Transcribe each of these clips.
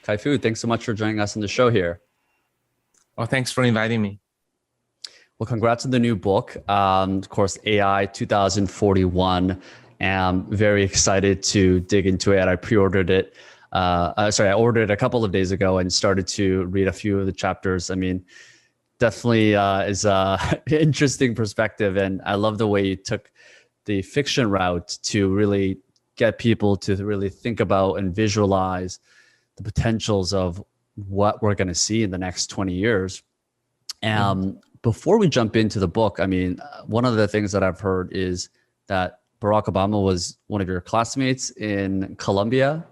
Kai-Fu, thanks so much for joining us on the show here. Well, thanks for inviting me. Well, congrats on the new book. Of course, AI 2041. I'm very excited to dig into it. I pre-ordered it. I ordered it a couple of days ago and started to read a few of the chapters. I mean, definitely is a interesting perspective. And I love the way you took the fiction route to really get people to really think about and visualize the potentials of what we're going to see in the next 20 years. Before we jump into the book, I mean, one of the things that I've heard is that Barack Obama was one of your classmates in Columbia.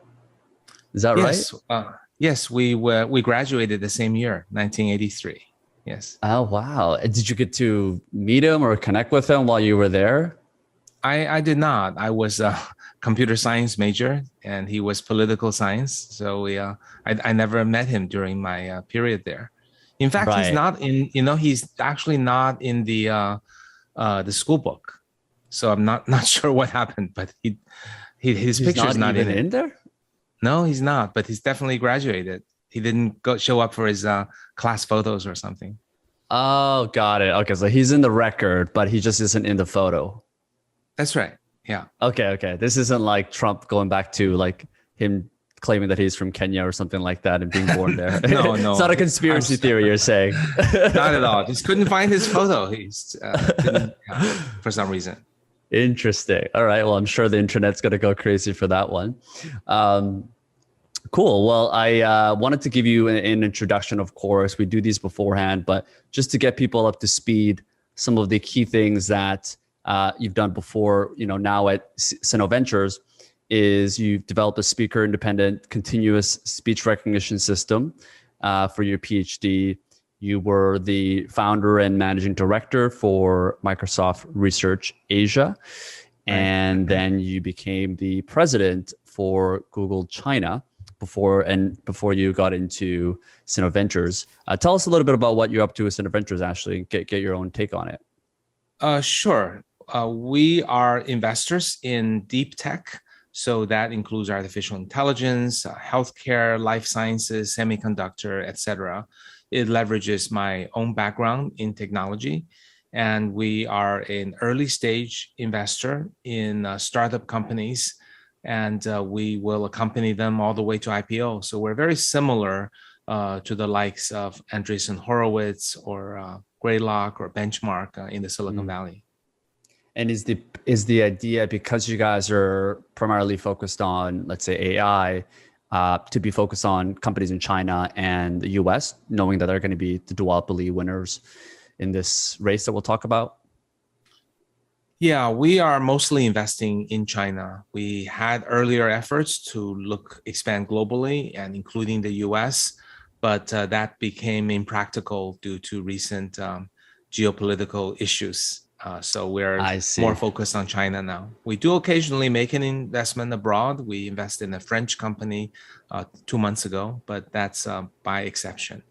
Is that right? Yes, we graduated the same year, 1983. Yes. Oh, wow. Did you get to meet him or connect with him while you were there? I did not. I was a computer science major and he was political science. So I never met him during my period there. In fact, Right. he's not in, he's actually not in the school book. So I'm not sure what happened, but his picture's not even in it. in there? No, he's not, but he's definitely graduated. He didn't show up for his class photos or something. Oh, got it. Okay, so he's in the record, but he just isn't in the photo. That's right. Yeah. Okay. This isn't like Trump going back to like him claiming that he's from Kenya or something like that and being born there. No. It's not a conspiracy theory you're saying. Not at all. Just couldn't find his photo. He's for some reason. Interesting. All right. Well, I'm sure the internet's going to go crazy for that one. Cool. Well, I wanted to give you an introduction, of course. We do these beforehand, but just to get people up to speed, some of the key things that you've done before, now at Sinovation Ventures, is you've developed a speaker independent continuous speech recognition system for your PhD. You were the founder and managing director for Microsoft Research Asia. And then you became the president for Google China before you got into Sinovation Ventures. Tell us a little bit about what you're up to with Sinovation Ventures, Ashley, and get your own take on it. Sure. We are investors in deep tech. So that includes artificial intelligence, healthcare, life sciences, semiconductor, etc. It leverages my own background in technology. And we are an early stage investor in startup companies. And we will accompany them all the way to IPO. So we're very similar to the likes of Andreessen Horowitz or Greylock or Benchmark in the Silicon Valley. And is the idea, because you guys are primarily focused on, let's say, AI, to be focused on companies in China and the US, knowing that they're going to be the duopoly winners in this race that we'll talk about? Yeah, we are mostly investing in China. We had earlier efforts to expand globally and including the US, but that became impractical due to recent geopolitical issues. So we're more focused on China now. We do occasionally make an investment abroad. We invested in a French company 2 months ago, but that's by exception.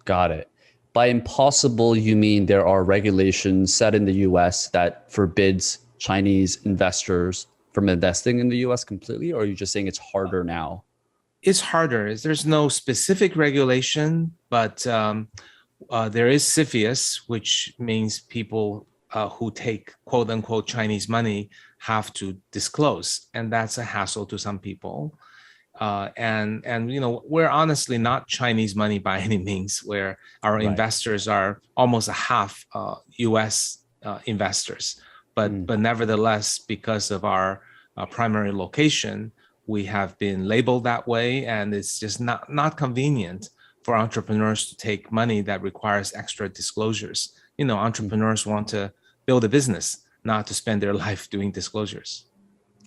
Got it. By impossible, you mean there are regulations set in the US that forbids Chinese investors from investing in the US completely, or are you just saying it's harder now? It's harder. There's no specific regulation, but there is CFIUS, which means people who take quote unquote Chinese money have to disclose. And that's a hassle to some people. And we're honestly not Chinese money by any means, where our investors are almost a half US investors. But nevertheless, because of our primary location, we have been labeled that way. And it's just not convenient for entrepreneurs to take money that requires extra disclosures. Entrepreneurs want to build a business, not to spend their life doing disclosures.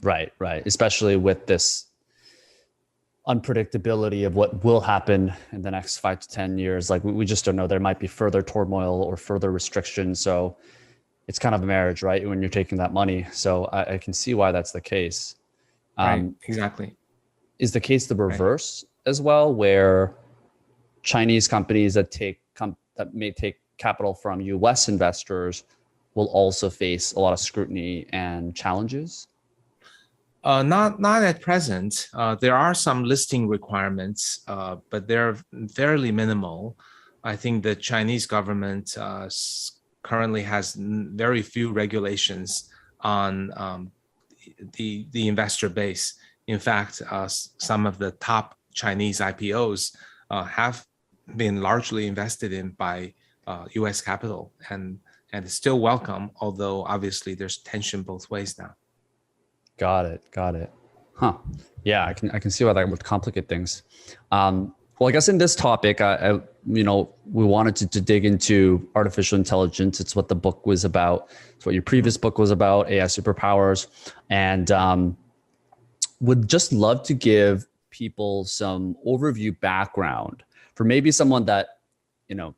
Right. Especially with this unpredictability of what will happen in the next 5 to 10 years. Like we just don't know. There might be further turmoil or further restrictions. So it's kind of a marriage, right? When you're taking that money. So I can see why that's the case. Right, exactly. Is the case the reverse as well, where Chinese companies that may take capital from US investors will also face a lot of scrutiny and challenges? Not at present. There are some listing requirements, but they're fairly minimal. I think the Chinese government currently has very few regulations on the investor base. In fact, some of the top Chinese IPOs have been largely invested in by U.S. capital, and it's still welcome. Although obviously there's tension both ways now. Got it. Got it. Huh. Yeah, I can see why that would complicate things. Well, I guess in this topic, we wanted to dig into artificial intelligence. It's what the book was about. It's what your previous book was about, AI superpowers, and would just love to give people some overview background for maybe someone that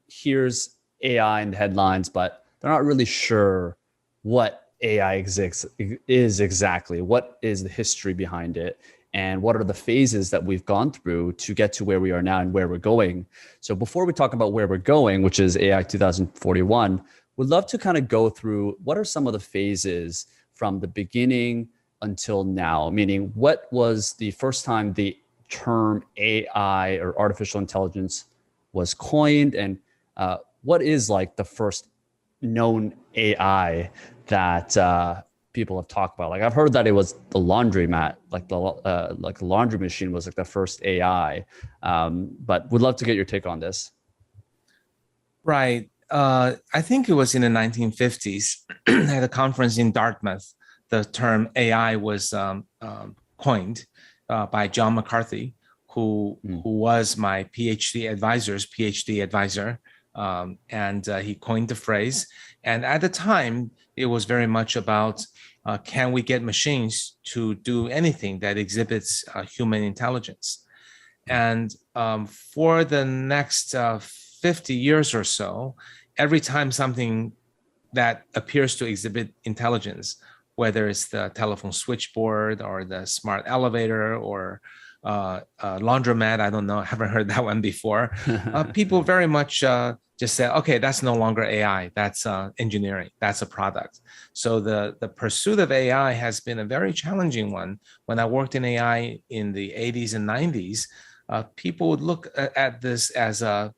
hears AI in the headlines, but they're not really sure what AI is exactly. What is the history behind it? And what are the phases that we've gone through to get to where we are now and where we're going? So before we talk about where we're going, which is AI 2041, we'd love to kind of go through what are some of the phases from the beginning until now, meaning what was the first time the term AI or artificial intelligence was coined, and what is like the first known AI that people have talked about. Like I've heard that it was the laundromat, like the laundry machine was like the first AI. But would love to get your take on this. Right. I think it was in the 1950s at a conference in Dartmouth. The term AI was coined by John McCarthy, who was my PhD advisor. And he coined the phrase. And at the time, it was very much about can we get machines to do anything that exhibits human intelligence? And for the next 50 years or so, every time something that appears to exhibit intelligence, whether it's the telephone switchboard or the smart elevator or laundromat, I don't know, I haven't heard that one before. People very much just say, okay, that's no longer AI, that's engineering, that's a product. So the pursuit of AI has been a very challenging one. When I worked in AI in the 80s and 90s, people would look at this as a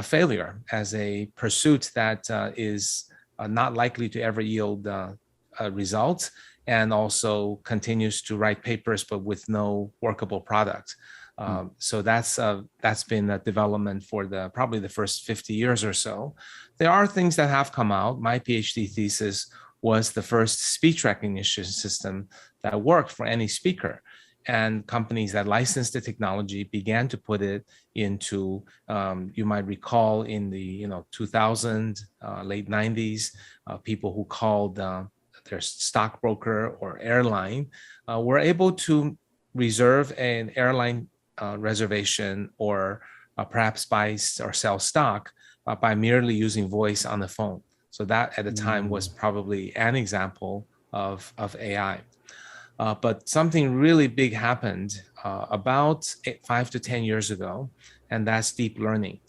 failure, as a pursuit that is not likely to ever yield results, and also continues to write papers but with no workable product. So that's been a development for probably the first 50 years or so. There are things that have come out. My PhD thesis was the first speech recognition system that worked for any speaker. And companies that licensed the technology began to put it into, you might recall in the 2000, late 90s, people who called their stockbroker or airline were able to reserve an airline reservation or perhaps buy or sell stock by merely using voice on the phone. So that at the time was probably an example of AI. But something really big happened about 5 to 10 years ago, and that's deep learning.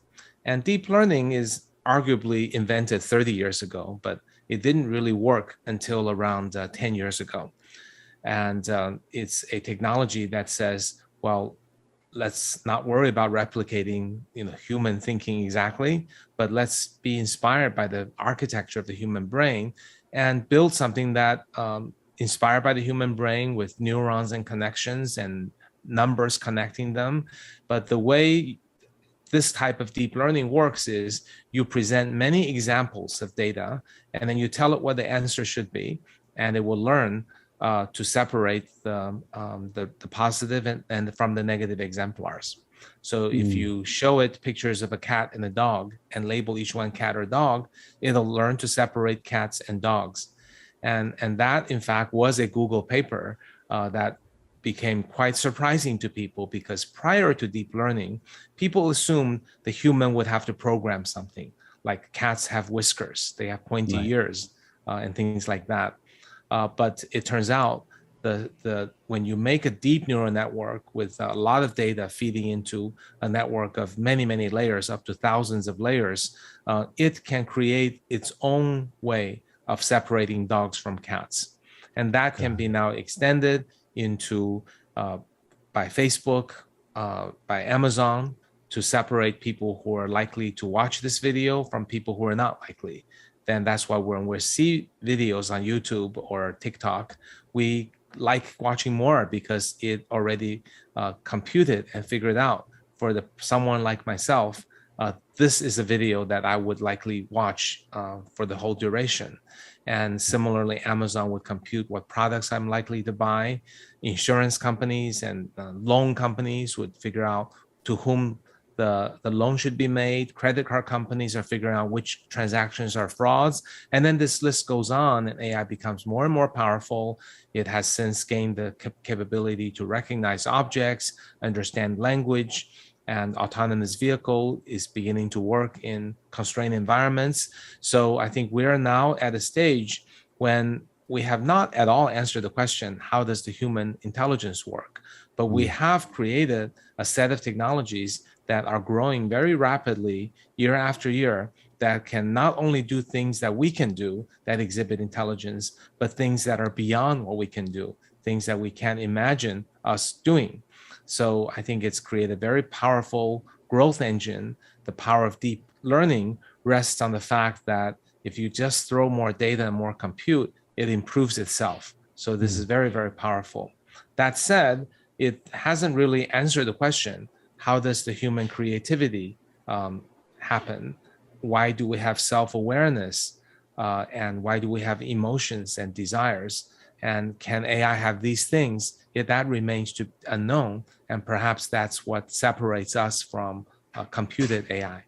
And deep learning is arguably invented 30 years ago, but it didn't really work until around 10 years ago. And it's a technology that says, well, let's not worry about replicating human thinking exactly, but let's be inspired by the architecture of the human brain and build something that inspired by the human brain with neurons and connections and numbers connecting them. But the way this type of deep learning works is you present many examples of data, and then you tell it what the answer should be, and it will learn to separate the positive and from the negative exemplars. So if you show it pictures of a cat and a dog and label each one cat or dog, it'll learn to separate cats and dogs. And that, in fact, was a Google paper that became quite surprising to people, because prior to deep learning, people assumed the human would have to program something, like cats have whiskers, they have pointy ears, and things like that. But it turns out when you make a deep neural network with a lot of data feeding into a network of many, many layers, up to thousands of layers, it can create its own way of separating dogs from cats. And that can be now extended into by Facebook, by Amazon, to separate people who are likely to watch this video from people who are not likely. Then that's why when we see videos on YouTube or TikTok, we like watching more because it already computed and figured out for someone like myself, this is a video that I would likely watch for the whole duration. And similarly, Amazon would compute what products I'm likely to buy. Insurance companies and loan companies would figure out to whom the loan should be made. Credit card companies are figuring out which transactions are frauds. And then this list goes on, and AI becomes more and more powerful. It has since gained the capability to recognize objects, understand language, and autonomous vehicle is beginning to work in constrained environments. So I think we are now at a stage when we have not at all answered the question, how does the human intelligence work? But we have created a set of technologies that are growing very rapidly year after year that can not only do things that we can do that exhibit intelligence, but things that are beyond what we can do, things that we can't imagine us doing. So I think it's created a very powerful growth engine. The power of deep learning rests on the fact that if you just throw more data and more compute, it improves itself. So this is very, very powerful. That said, it hasn't really answered the question, how does the human creativity happen? Why do we have self-awareness? And why do we have emotions and desires? And can AI have these things? Yet that remains to unknown. And perhaps that's what separates us from computed AI.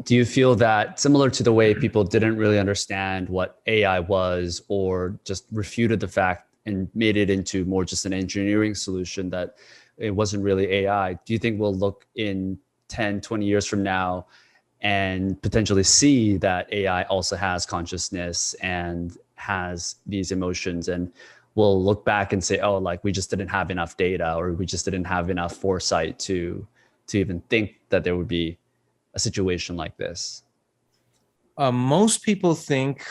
Do you feel that, similar to the way people didn't really understand what AI was, or just refuted the fact and made it into more just an engineering solution, that it wasn't really AI, do you think we'll look in 10, 20 years from now and potentially see that AI also has consciousness and has these emotions, and we'll look back and say, oh, like we just didn't have enough data, or we just didn't have enough foresight to even think that there would be a situation like this? Most people think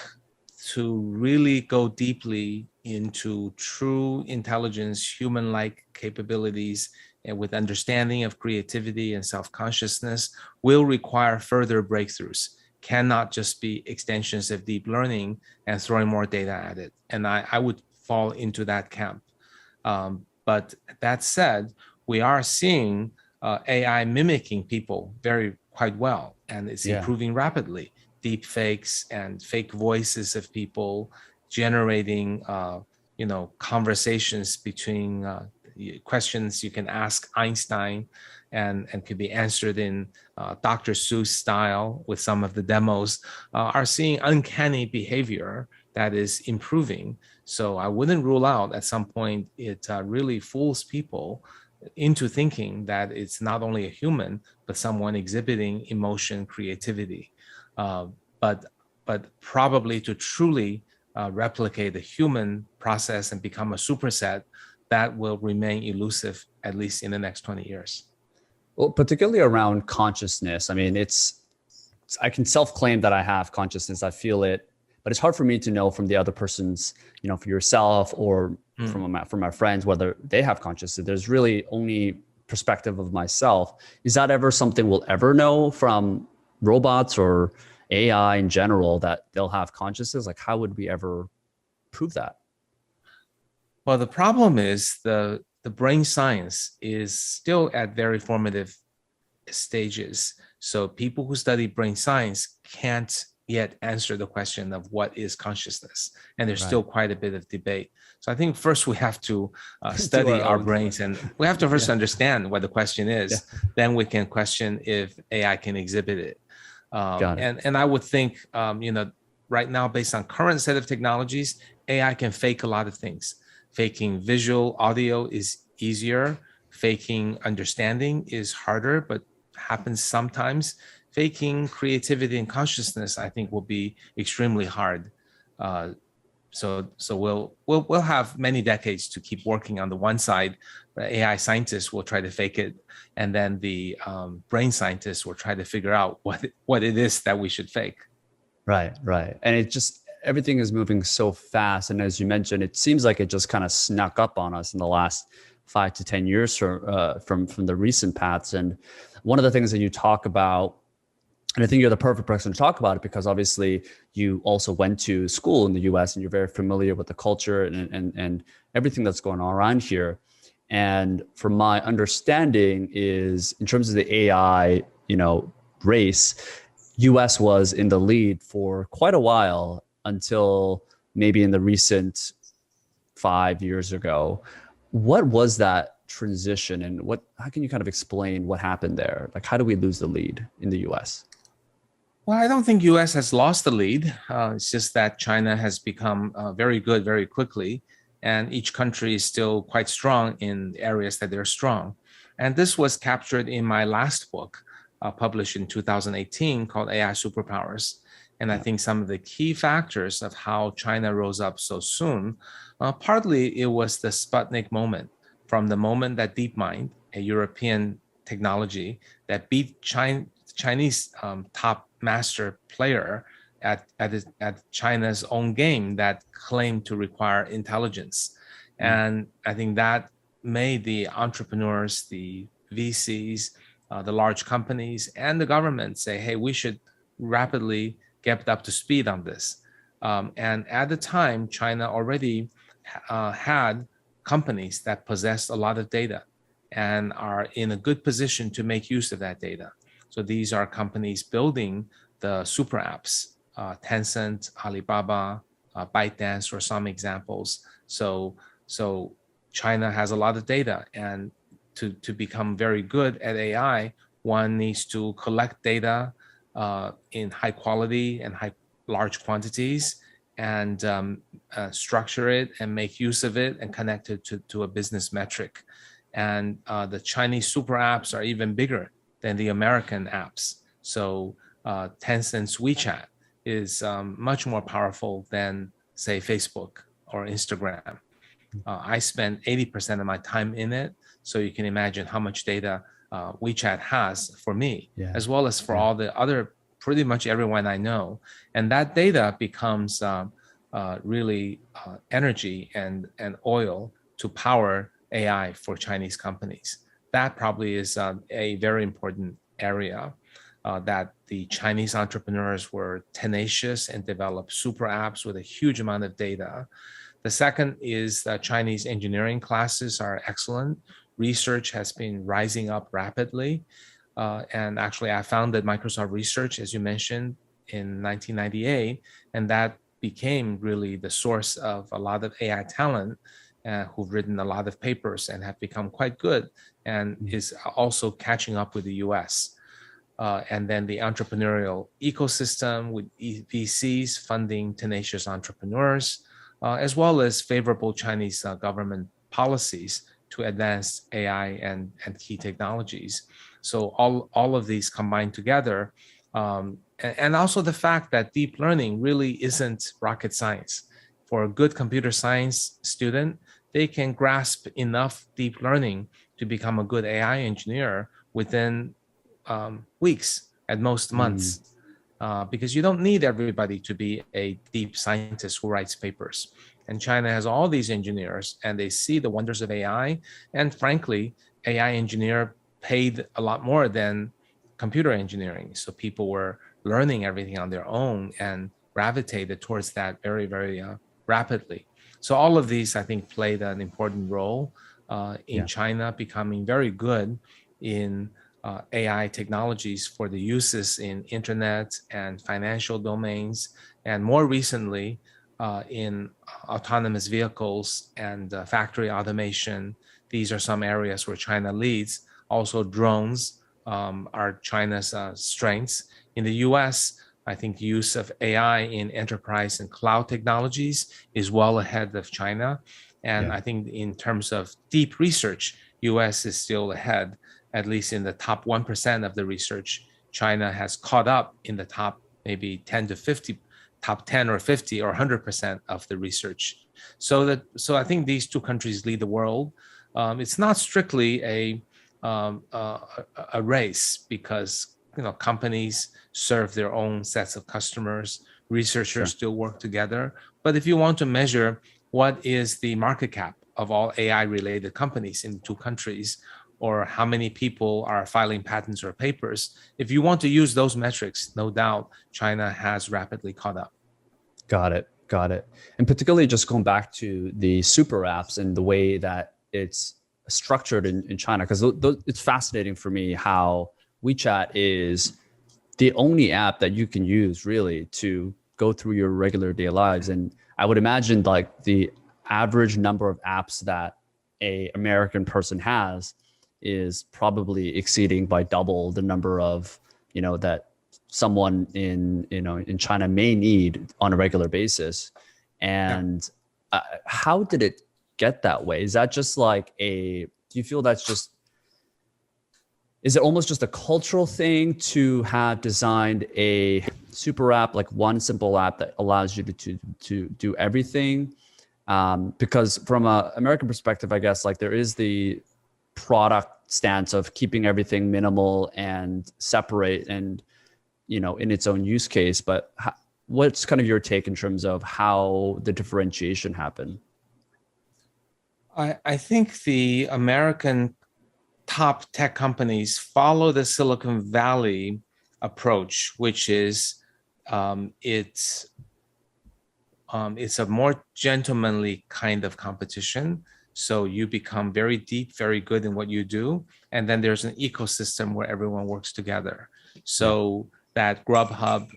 to really go deeply into true intelligence, human-like capabilities, and with understanding of creativity and self-consciousness will require further breakthroughs, cannot just be extensions of deep learning and throwing more data at it. And I would fall into that camp. But that said, we are seeing AI mimicking people quite well, and it's improving rapidly. Deep fakes and fake voices of people generating, conversations between questions you can ask Einstein and could be answered in Dr. Seuss style with some of the demos, are seeing uncanny behavior that is improving. So I wouldn't rule out at some point it really fools people into thinking that it's not only a human, but someone exhibiting emotion, creativity. But probably to truly replicate the human process and become a superset, that will remain elusive, at least in the next 20 years. Well, particularly around consciousness. I mean, I can self-claim that I have consciousness. I feel it, but it's hard for me to know from the other person's, for yourself or from my friends, whether they have consciousness. There's really only perspective of myself. Is that ever something we'll ever know from robots or AI in general, that they'll have consciousness? Like, how would we ever prove that? Well, the problem is the brain science is still at very formative stages. So people who study brain science can't yet answer the question of what is consciousness. And there's still quite a bit of debate. So I think first we have to study our brains, and we have to first understand what the question is. Then we can question if AI can exhibit it. And I would think, right now, based on current set of technologies, AI can fake a lot of things. Faking visual, audio is easier. Faking understanding is harder, but happens sometimes. Faking creativity and consciousness, I think, will be extremely hard. So we'll have many decades to keep working on the one side. The AI scientists will try to fake it, and then the brain scientists will try to figure out what it is that we should fake. Right. And everything is moving so fast. And as you mentioned, it seems like it just kind of snuck up on us in the last 5 to 10 years from the recent paths. And one of the things that you talk about, and I think you're the perfect person to talk about it because obviously you also went to school in the US and you're very familiar with the culture and everything that's going on around here. And from my understanding is in terms of the AI, race, US was in the lead for quite a while until maybe in the recent 5 years ago. What was that transition and how can you kind of explain what happened there? Like, how do we lose the lead in the US? Well, I don't think US has lost the lead. It's just that China has become very good very quickly, and each country is still quite strong in areas that they're strong. And this was captured in my last book, published in 2018, called AI Superpowers. And I think some of the key factors of how China rose up so soon, partly it was the Sputnik moment, from the moment that DeepMind, a European technology that beat Chinese top master player at China's own game that claimed to require intelligence. And I think that made the entrepreneurs, the VCs, the large companies, and the government say, hey, we should rapidly get up to speed on this. And at the time, China already had companies that possessed a lot of data and are in a good position to make use of that data. So these are companies building the super apps, Tencent, Alibaba, ByteDance, or some examples. So China has a lot of data, and to become very good at AI, one needs to collect data in high quality and large quantities, and structure it and make use of it and connect it to a business metric. And the Chinese super apps are even bigger than the American apps. So Tencent's WeChat is much more powerful than, say, Facebook or Instagram. I spend 80% of my time in it, so you can imagine how much data WeChat has for me, as well as for all the other, pretty much everyone I know. And that data becomes really energy and oil to power AI for Chinese companies. That probably is a very important area that the Chinese entrepreneurs were tenacious and developed super apps with a huge amount of data. The second is that Chinese engineering classes are excellent. Research has been rising up rapidly. And actually, I founded Microsoft Research, as you mentioned, in 1998, and that became really the source of a lot of AI talent who've written a lot of papers and have become quite good, and is also catching up with the US. And then the entrepreneurial ecosystem with VCs funding tenacious entrepreneurs, as well as favorable Chinese government policies to advance AI and key technologies. So all of these combined together, and also the fact that deep learning really isn't rocket science. For a good computer science student, they can grasp enough deep learning to become a good AI engineer within weeks, at most months, because you don't need everybody to be a deep scientist who writes papers. And China has all these engineers, and they see the wonders of AI. And frankly, AI engineer paid a lot more than computer engineering. So people were learning everything on their own and gravitated towards that very, very rapidly. So all of these, I think, played an important role in China becoming very good in AI technologies for the uses in internet and financial domains, and more recently in autonomous vehicles and factory automation. These are some areas where China leads. Also, drones are China's strengths. In the US, I think use of AI in enterprise and cloud technologies is well ahead of China. And I think in terms of deep research, US is still ahead, at least in the top 1% of the research. China has caught up in the top maybe 10 to 50, top 10 or 50 or 100% of the research. So I think these two countries lead the world. It's not strictly a race, because companies serve their own sets of customers. Researchers still work together. But if you want to measure what is the market cap of all AI related companies in two countries, or how many people are filing patents or papers, if you want to use those metrics, no doubt China has rapidly caught up. Got it. Got it. And particularly just going back to the super apps and the way that it's structured in China, because it's fascinating for me how WeChat is the only app that you can use really to go through your regular day lives. And I would imagine like the average number of apps that a American person has is probably exceeding by double the number of, that someone in China may need on a regular basis. And how did it get that way? Is that just like do you feel that's just, is it almost just a cultural thing to have designed a super app, like one simple app that allows you to do everything? Because from an American perspective, I guess, like there is the product stance of keeping everything minimal and separate and, in its own use case. But what's kind of your take in terms of how the differentiation happened? I think the American top tech companies follow the Silicon Valley approach, which is it's a more gentlemanly kind of competition. So you become very deep, very good in what you do. And then there's an ecosystem where everyone works together. So that Grubhub,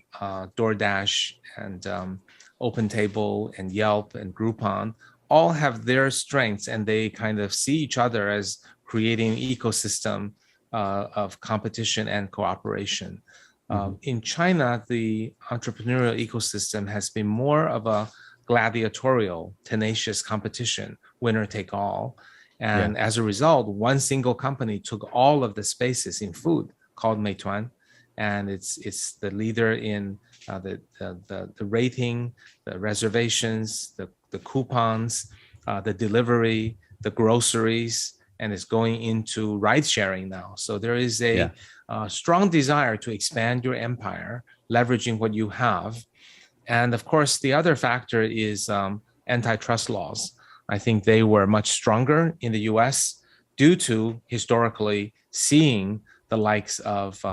DoorDash, and OpenTable, and Yelp, and Groupon all have their strengths, and they kind of see each other as creating an ecosystem of competition and cooperation. In China, the entrepreneurial ecosystem has been more of a gladiatorial, tenacious competition, winner take all. And as a result, one single company took all of the spaces in food called Meituan. And it's the leader in the rating, the reservations, the coupons, the delivery, the groceries, and it's going into ride sharing now. So there is a strong desire to expand your empire, leveraging what you have. And of course, the other factor is antitrust laws. I think they were much stronger in the US due to historically seeing the likes of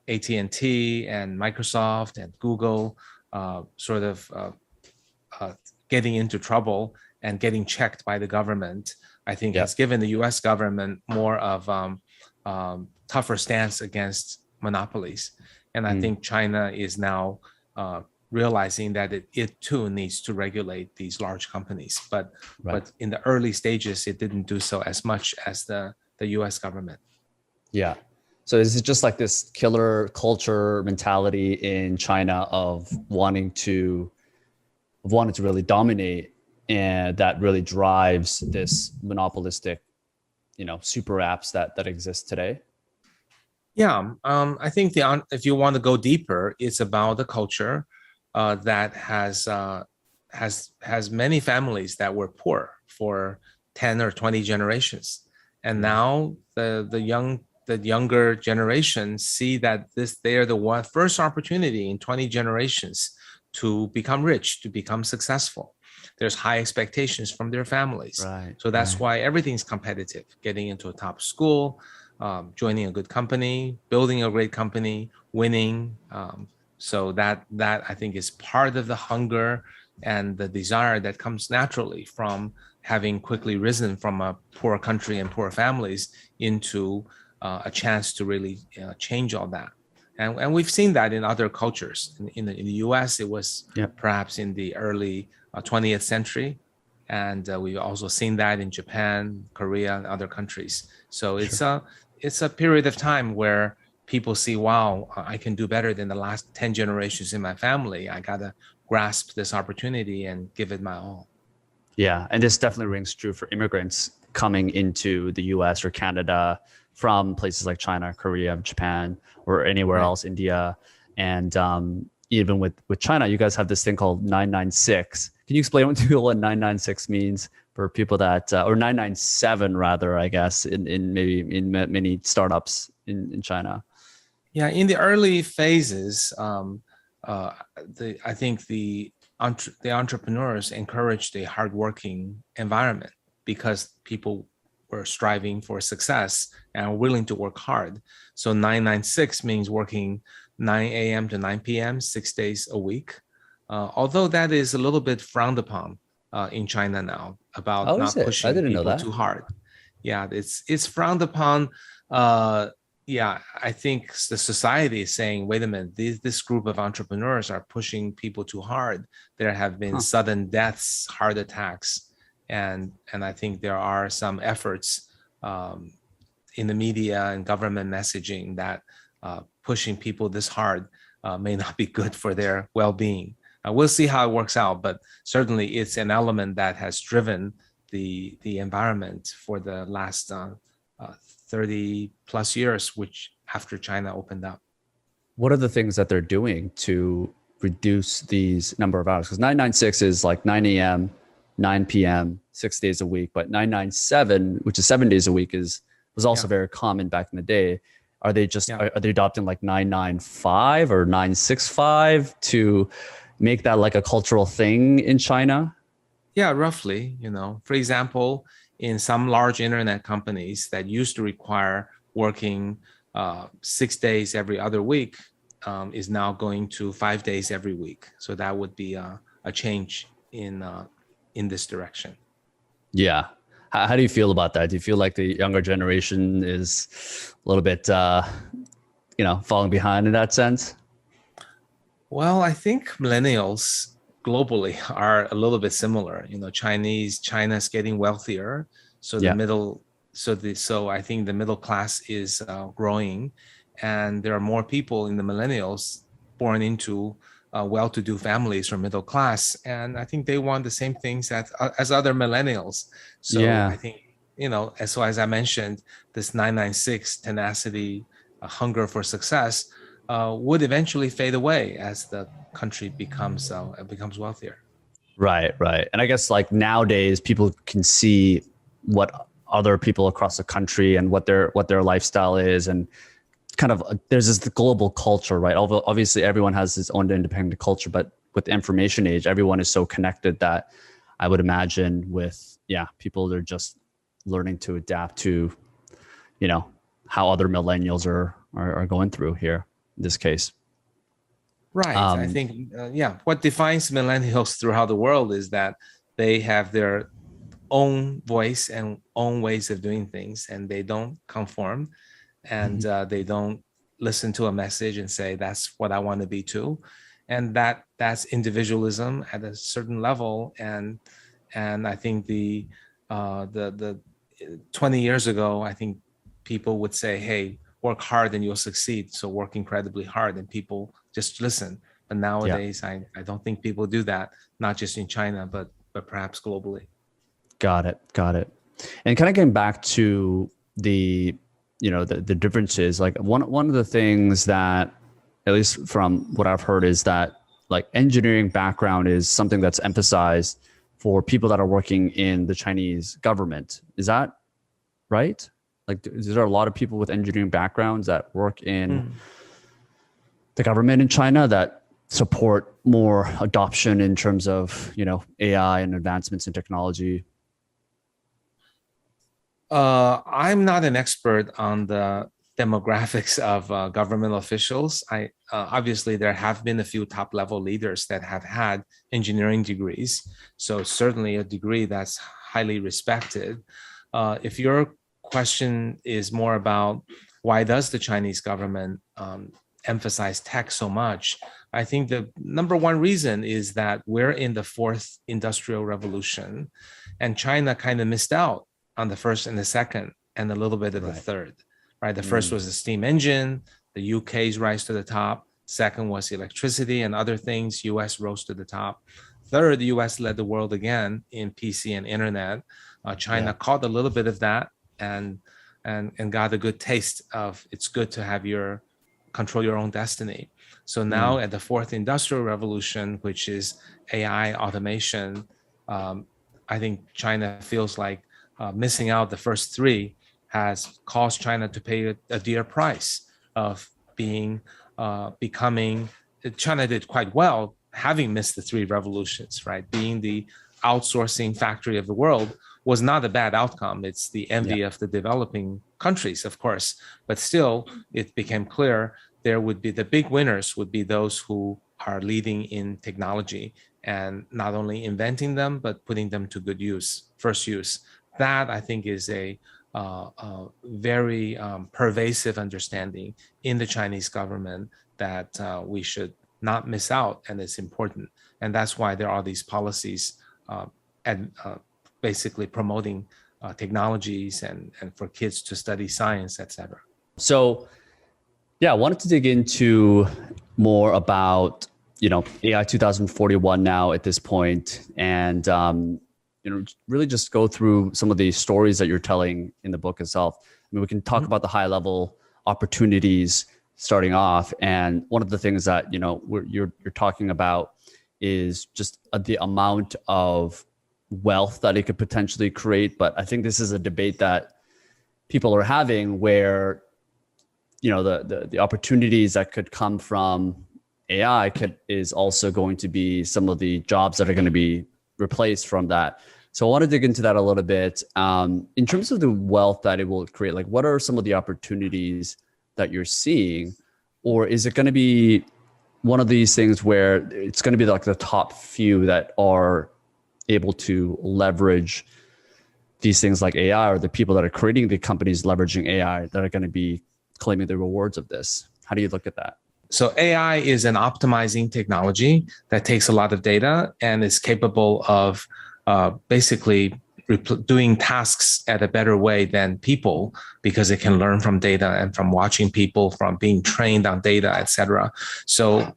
AT&T and Microsoft and Google sort of getting into trouble and getting checked by the government. I think has given the US government more of tougher stance against monopolies. And I think China is now realizing that it too needs to regulate these large companies. But in the early stages, it didn't do so as much as the US government. Yeah. So is it just like this killer culture mentality in China of wanting to really dominate, and that really drives this monopolistic, super apps that exist today? Yeah, I think if you want to go deeper, it's about the culture that has many families that were poor for 10 or 20 generations, and now the younger generations see that they are the first opportunity in 20 generations to become rich, to become successful. There's high expectations from their families. So that's why everything's competitive, getting into a top school, joining a good company, building a great company, winning. So that I think is part of the hunger and the desire that comes naturally from having quickly risen from a poor country and poor families into a chance to really change all that. And we've seen that in other cultures. In the US, it was perhaps in the early 20th century. And we've also seen that in Japan, Korea, and other countries. So it's a period of time where people see, wow, I can do better than the last 10 generations in my family. I got to grasp this opportunity and give it my all. Yeah, and this definitely rings true for immigrants coming into the US or Canada from places like China, Korea, Japan, or anywhere else, India. And even with China, you guys have this thing called 996. Can you explain to people what 996 means for people that, or 997 rather, I guess, in many startups in China? Yeah, in the early phases, uh, I think the entrepreneurs encouraged a hardworking environment because people were striving for success and are willing to work hard. So 996 means working 9 a.m. to 9 p.m., 6 days a week. Although that is a little bit frowned upon in China now about Oh, is not it? I pushing didn't know people that. too hard. Yeah, it's frowned upon. Uh, yeah, I think the society is saying, wait a minute, this group of entrepreneurs are pushing people too hard. There have been Huh. sudden deaths, heart attacks, and I think there are some efforts um, in the media and government messaging that pushing people this hard may not be good for their well-being. We'll see how it works out, but certainly it's an element that has driven the environment for the last uh, 30 plus years, which after China opened up. What are the things that they're doing to reduce these number of hours? Because 996 is like 9 a.m., 9 p.m., 6 days a week, but 997, which is 7 days a week, is was also Yeah, very common back in the day. Are they just yeah. are they adopting like 995 or 965 to make that like a cultural thing in China? Yeah, roughly, for example, in some large internet companies that used to require working 6 days every other week is now going to 5 days every week. So that would be a change in this direction. Yeah. How do you feel about that? Do you feel like the younger generation is a little bit, falling behind in that sense? Well, I think millennials globally are a little bit similar. China's getting wealthier, so the Yeah. middle, so I think the middle class is growing, and there are more people in the millennials born into well-to-do families or middle class, and I think they want the same things as other millennials. So I Yeah. think as I mentioned, this 996 tenacity, hunger for success would eventually fade away as the country becomes wealthier. Right, right. And I guess like nowadays people can see what other people across the country and what their lifestyle is, and kind of there's this global culture, right? Although obviously everyone has his own independent culture, but with the information age, everyone is so connected that I would imagine with people are just learning to adapt to, you know, how other millennials are going through here in this case. Right. I Um, think, what defines millennials throughout the world is that they have their own voice and own ways of doing things, and they don't conform, and they don't listen to a message and say that's what I want to be too, and that's individualism at a certain level, and I think the 20 years ago, I think people would say, hey, work hard and you'll succeed. So work incredibly hard and people just listen. But yeah. nowadays, I don't think people do that, not just in China, but perhaps globally. Got it. Got it. And kind of getting back to the differences, like one of the things that, at least from what I've heard, is that like engineering background is something that's emphasized for people that are working in the Chinese government. Is that right? Like, is there a lot of people with engineering backgrounds that work in Mm. the government in China that support more adoption in terms of, AI and advancements in technology? I'm not an expert on the demographics of government officials. I obviously there have been a few top level leaders that have had engineering degrees, so certainly a degree that's highly respected. If your question is more about why does the Chinese government emphasize tech so much, I think the number one reason is that we're in the fourth industrial revolution, and China kind of missed out on the first and the second and a little bit of the Right. third, right? The first Mm. was the steam engine, the UK's rise to the top. Second was electricity and other things. US rose to the top. Third, the US led the world again in PC and internet. Yeah. China caught a little bit of that and and got a good taste of it's good to have your control your own destiny. So now Mm. at the fourth industrial revolution, which is AI automation, um, I think China feels like missing out the first three has caused China to pay a dear price of becoming, China did quite well, having missed the three revolutions, right? Being the outsourcing factory of the world was not a bad outcome. It's the envy of the developing countries, of course, but still it became clear there would be the big winners would be those who are leading in technology and not only inventing them, but putting them to good use, first use. That I think is a very pervasive understanding in the Chinese government that we should not miss out, and it's important. And that's why there are these policies and basically promoting technologies and for kids to study science, et cetera. So, yeah, I wanted to dig into more about, AI 2041 now at this point, and really just go through some of the stories that you're telling in the book itself. I mean, we can talk about the high level opportunities starting off, and one of the things that you're talking about is just the amount of wealth that it could potentially create. But I think this is a debate that people are having, where the opportunities that could come from AI is also going to be some of the jobs that are going to be replaced from that. So I want to dig into that a little bit. In terms of the wealth that it will create, like what are some of the opportunities that you're seeing? Or is it going to be one of these things where it's going to be like the top few that are able to leverage these things like AI, or the people that are creating the companies leveraging AI that are going to be claiming the rewards of this? How do you look at that? So AI is an optimizing technology that takes a lot of data and is capable of basically doing tasks at a better way than people, because it can learn from data and from watching people, from being trained on data, et cetera. So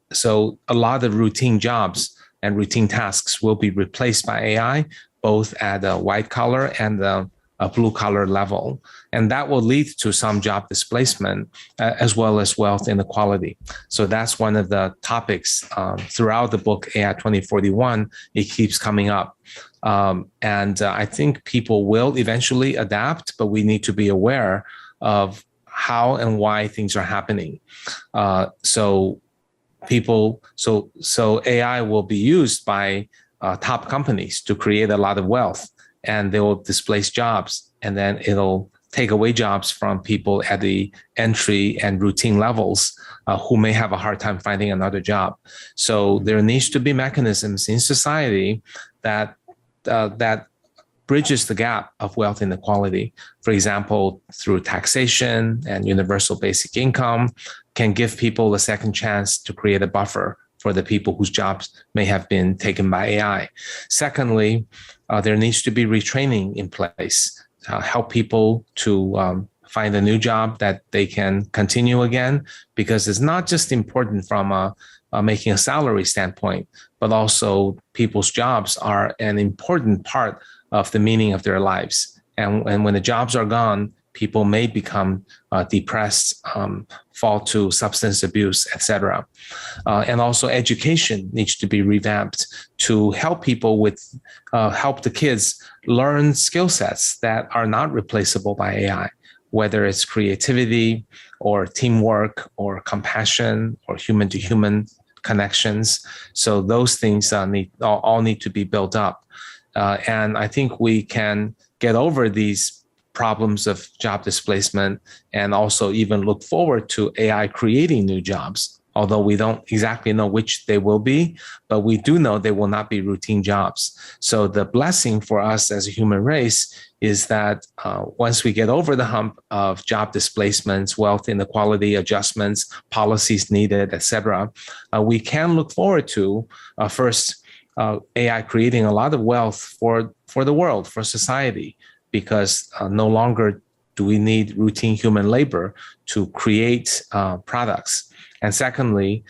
a lot of routine jobs and routine tasks will be replaced by AI, both at a white collar and a blue collar level. And that will lead to some job displacement as well as wealth inequality. So that's one of the topics throughout the book, AI 2041. It keeps coming up. And I think people will eventually adapt, but we need to be aware of how and why things are happening. So AI will be used by top companies to create a lot of wealth, and they will displace jobs, and then it'll take away jobs from people at the entry and routine levels who may have a hard time finding another job. So there needs to be mechanisms in society that bridges the gap of wealth inequality. For example, through taxation and universal basic income, can give people a second chance to create a buffer for the people whose jobs may have been taken by AI. Secondly, there needs to be retraining in place, help people to find a new job that they can continue again, because it's not just important from making a salary standpoint, but also people's jobs are an important part of the meaning of their lives. And when the jobs are gone, people may become depressed, fall to substance abuse, etc. And also education needs to be revamped to help people help the kids learn skill sets that are not replaceable by AI, whether it's creativity or teamwork or compassion or human to human connections. So those things all need to be built up. And I think we can get over these problems of job displacement and also even look forward to AI creating new jobs, although we don't exactly know which they will be, but we do know they will not be routine jobs. So the blessing for us as a human race is that once we get over the hump of job displacements, wealth inequality adjustments, policies needed, et cetera, we can look forward to first AI creating a lot of wealth for the world, for society, because no longer do we need routine human labor to create products. And secondly,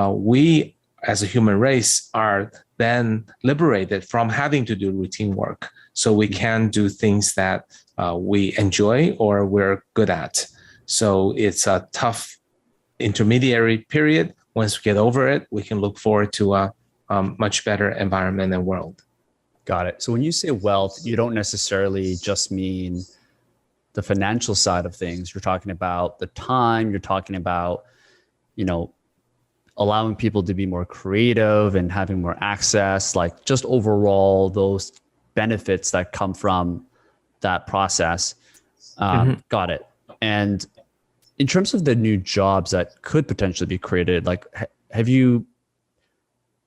we as a human race are then liberated from having to do routine work. So we can do things that we enjoy or we're good at. So it's a tough intermediary period. Once we get over it, we can look forward to a much better environment and world. Got it. So when you say wealth, you don't necessarily just mean the financial side of things. You're talking about the time, you're talking about you know, allowing people to be more creative and having more access, like just overall those benefits that come from that process. Got it. And in terms of the new jobs that could potentially be created, like have you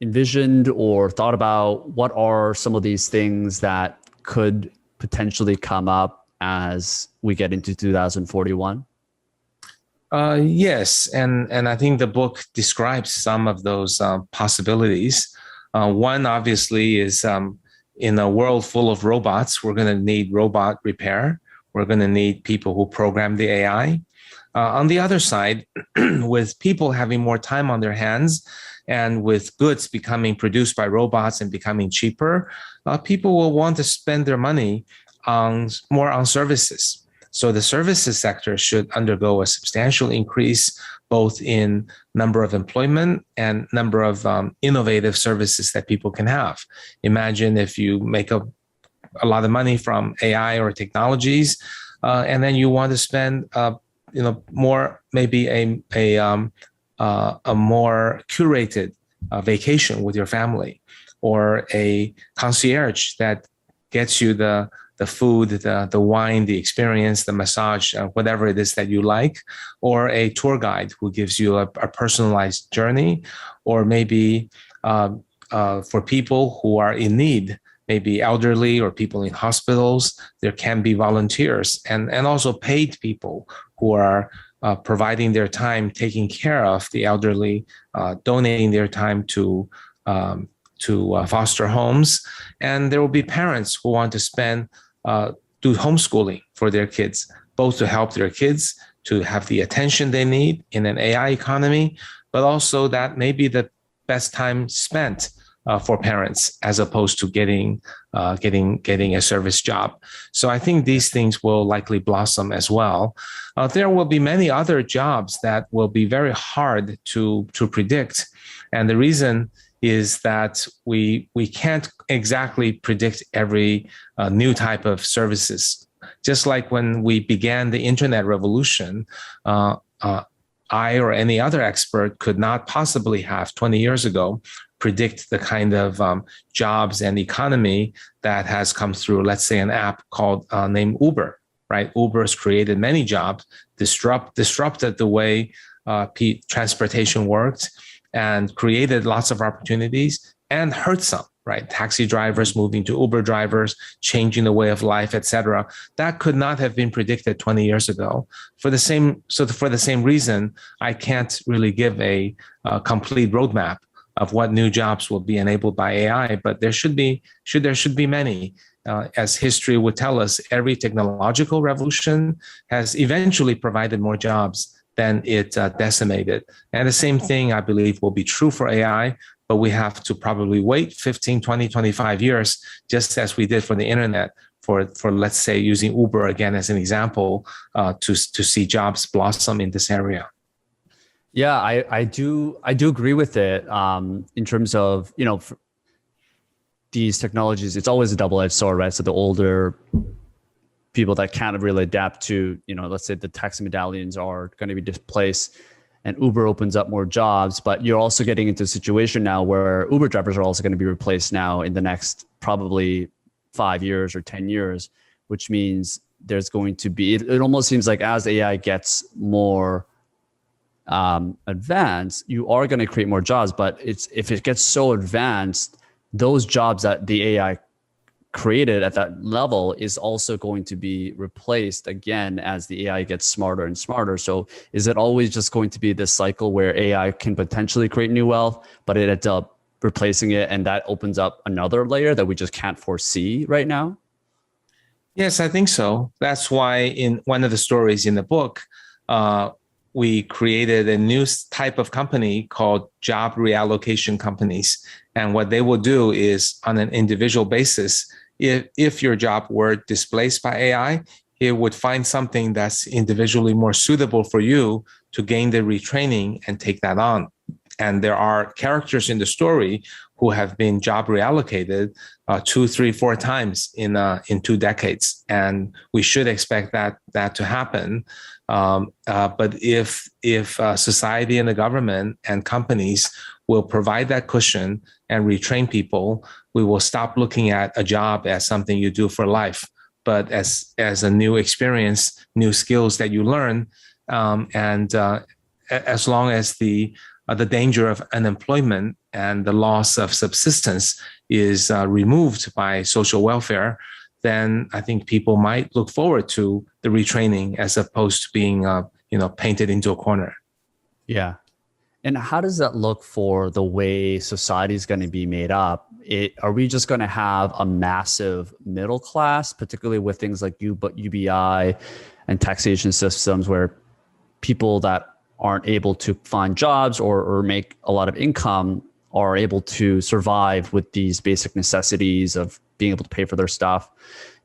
envisioned or thought about what are some of these things that could potentially come up as we get into 2041? Yes, and I think the book describes some of those possibilities. One obviously is in a world full of robots, we're going to need robot repair. We're going to need people who program the AI. On the other side, with people having more time on their hands and with goods becoming produced by robots and becoming cheaper, people will want to spend their money more on services. So the services sector should undergo a substantial increase, both in number of employment and number of innovative services that people can have. Imagine if you make a lot of money from AI or technologies, and then you want to spend, more, maybe a more curated vacation with your family, or a concierge that gets you the food, the wine, the experience, the massage, whatever it is that you like, or a tour guide who gives you a personalized journey, or maybe for people who are in need, maybe elderly or people in hospitals, there can be volunteers and also paid people who are providing their time, taking care of the elderly, donating their time to foster homes. And there will be parents who want to do homeschooling for their kids, both to help their kids to have the attention they need in an AI economy, but also that may be the best time spent for parents as opposed to getting a service job. So I think these things will likely blossom as well. There will be many other jobs that will be very hard to predict, and the reason is that we can't exactly predict every new type of services. Just like when we began the internet revolution, I or any other expert could not possibly have 20 years ago predict the kind of jobs and economy that has come through, let's say, an app called named Uber, right? Uber has created many jobs, disrupted the way transportation worked, and created lots of opportunities, and hurt some, right? Taxi drivers moving to Uber drivers, changing the way of life, etc. That could not have been predicted 20 years ago. For the same reason, I can't really give a complete roadmap of what new jobs will be enabled by AI, but there should be many. As history would tell us, every technological revolution has eventually provided more jobs than it decimated. And the same thing, I believe, will be true for AI, but we have to probably wait 15, 20, 25 years, just as we did for the internet, for let's say, using Uber again as an example, to see jobs blossom in this area. Yeah, I do agree with it. In terms of, these technologies, it's always a double-edged sword, right? So the older people that can't really adapt to, let's say the taxi medallions are going to be displaced and Uber opens up more jobs, but you're also getting into a situation now where Uber drivers are also going to be replaced now in the next probably 5 years or 10 years, which means there's going to be, it almost seems like as AI gets more advanced, you are going to create more jobs, but if it gets so advanced, those jobs that the AI created at that level is also going to be replaced again as the AI gets smarter and smarter. So is it always just going to be this cycle where AI can potentially create new wealth, but it ends up replacing it, and that opens up another layer that we just can't foresee right now? Yes, I think so. That's why in one of the stories in the book, we created a new type of company called job reallocation companies. And what they will do is, on an individual basis, if your job were displaced by AI, it would find something that's individually more suitable for you to gain the retraining and take that on. And there are characters in the story who have been job reallocated 2, 3, 4 times in 2 decades. And we should expect that to happen. But if society and the government and companies will provide that cushion and retrain people, we will stop looking at a job as something you do for life, but as a new experience, new skills that you learn. And as long as the danger of unemployment and the loss of subsistence is removed by social welfare, then I think people might look forward to the retraining as opposed to being, painted into a corner. Yeah. And how does that look for the way society is going to be made up? Are we just going to have a massive middle class, particularly with things like UBI and taxation systems, where people that aren't able to find jobs or make a lot of income are able to survive with these basic necessities of being able to pay for their stuff?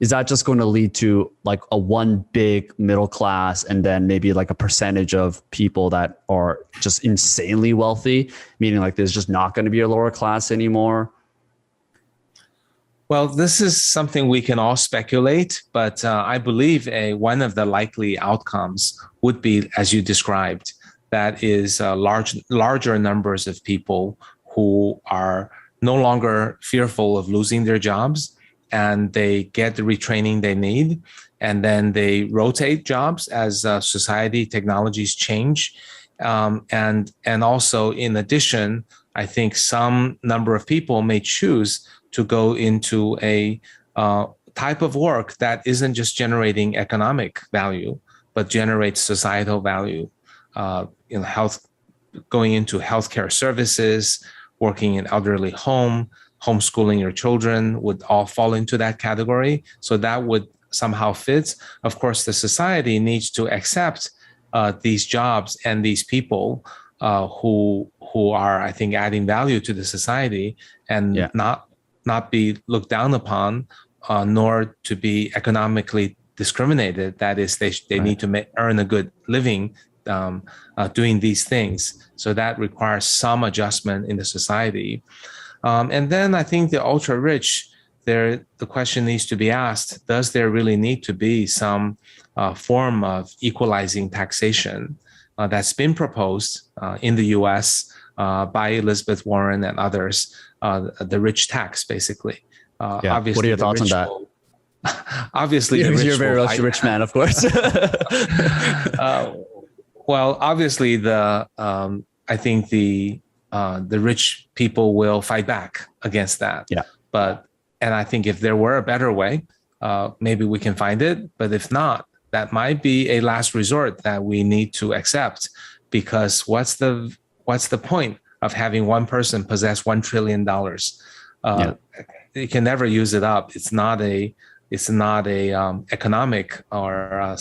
Is that just going to lead to like a one big middle class and then maybe like a percentage of people that are just insanely wealthy, meaning like there's just not going to be a lower class anymore? Well, this is something we can all speculate, but I believe one of the likely outcomes would be, as you described, that is larger numbers of people who are no longer fearful of losing their jobs, and they get the retraining they need, and then they rotate jobs as society technologies change. And also, in addition, I think some number of people may choose to go into a type of work that isn't just generating economic value, but generates societal value. Going into healthcare services, working in elderly home, homeschooling your children would all fall into that category. So that would somehow fit. Of course, the society needs to accept these jobs and these people who are, I think, adding value to the society, and not be looked down upon, nor to be economically discriminated. That is, they need to earn a good living doing these things. So that requires some adjustment in the society. And then I think the ultra rich, the question needs to be asked: does there really need to be some form of equalizing taxation that's been proposed in the U.S. By Elizabeth Warren and others? The rich tax, basically. Obviously, what are your thoughts on that? Obviously, you're very much a rich man, of course. Well, obviously, I think the rich people will fight back against that. Yeah. And I think if there were a better way, maybe we can find it. But if not, that might be a last resort that we need to accept, because what's the point of having one person possess $1 trillion? You can never use it up. It's not a economic or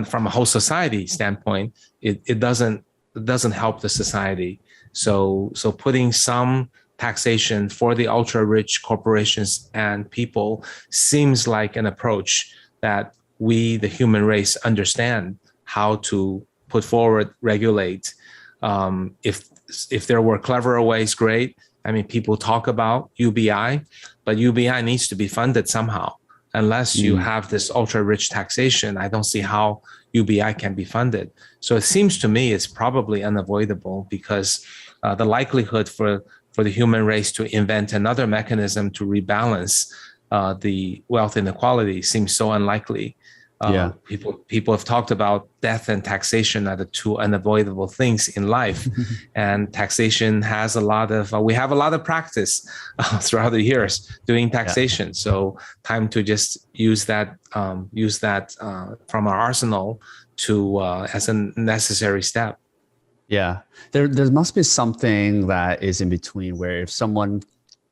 from a whole society standpoint, it doesn't help the society. So putting some taxation for the ultra rich corporations and people seems like an approach that we, the human race, understand how to put forward, regulate. If there were cleverer ways, great. I mean, people talk about UBI, but UBI needs to be funded somehow. Unless you have this ultra-rich taxation, I don't see how UBI can be funded. So it seems to me it's probably unavoidable, because the likelihood for the human race to invent another mechanism to rebalance the wealth inequality seems so unlikely. People have talked about death and taxation are the two unavoidable things in life, and taxation has we have a lot of practice throughout the years doing taxation. So time to just use that from our arsenal to as a necessary step. Yeah, there must be something that is in between, where if someone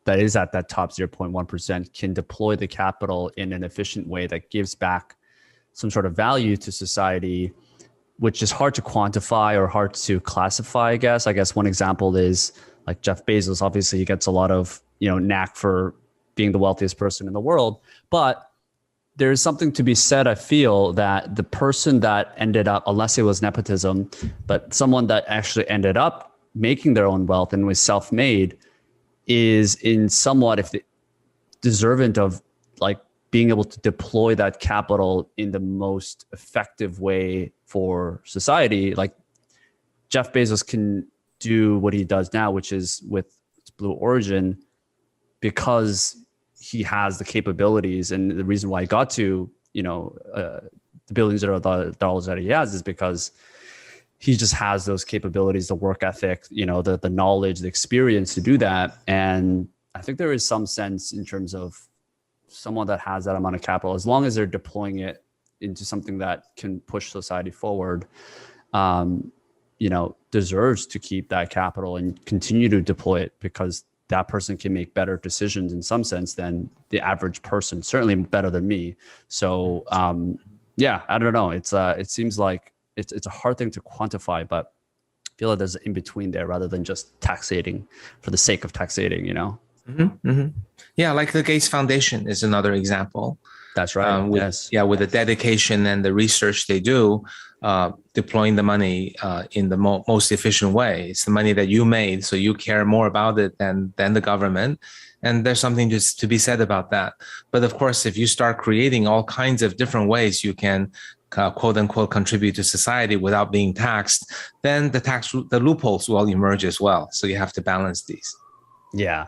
that is at that top 0.1% can deploy the capital in an efficient way that gives back some sort of value to society, which is hard to quantify or hard to classify, I guess. I guess one example is like Jeff Bezos. Obviously, he gets a lot of knack for being the wealthiest person in the world, but there's something to be said, I feel, that the person that ended up, unless it was nepotism, but someone that actually ended up making their own wealth and was self-made, is in somewhat, if deserving of like being able to deploy that capital in the most effective way for society. Like Jeff Bezos can do what he does now, which is with Blue Origin, because he has the capabilities, and the reason why he got to, the billions of dollars that he has is because he just has those capabilities, the work ethic, the knowledge, the experience to do that. And I think there is some sense in terms of someone that has that amount of capital, as long as they're deploying it into something that can push society forward, deserves to keep that capital and continue to deploy it, because that person can make better decisions in some sense than the average person, certainly better than me. So I don't know. It seems like it's a hard thing to quantify, but I feel like there's an in between there rather than just taxating for the sake of taxating, Mm-hmm, mm-hmm. Yeah, like the Gates Foundation is another example. That's right. With the dedication and the research they do, deploying the money in the most efficient way. It's the money that you made, so you care more about it than the government. And there's something just to be said about that. But of course, if you start creating all kinds of different ways you can quote unquote contribute to society without being taxed, then the loopholes will emerge as well. So you have to balance these. Yeah.